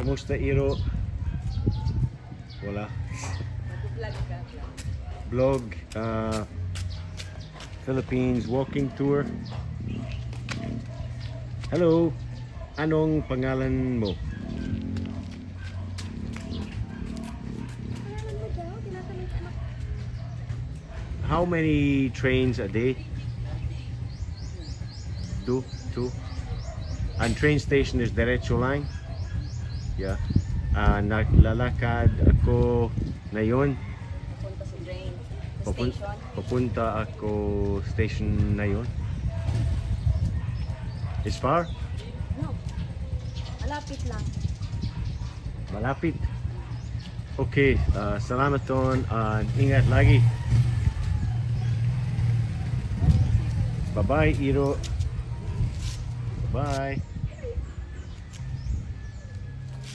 Kumusta Iro? Wala. Mag-vlog ka. Vlog, Philippines walking tour. Hello. Anong pangalan mo? How many trains a day? Two. And train station is diretso line? Yeah. Naglalakad ako ngayon. Papunta sa train. Sa Papun station. Papunta ako station na yun. Is far? No. Malapit lang. Malapit. Okay, salamat ton. Ingat lagi. Bye-bye, Iro. Bye.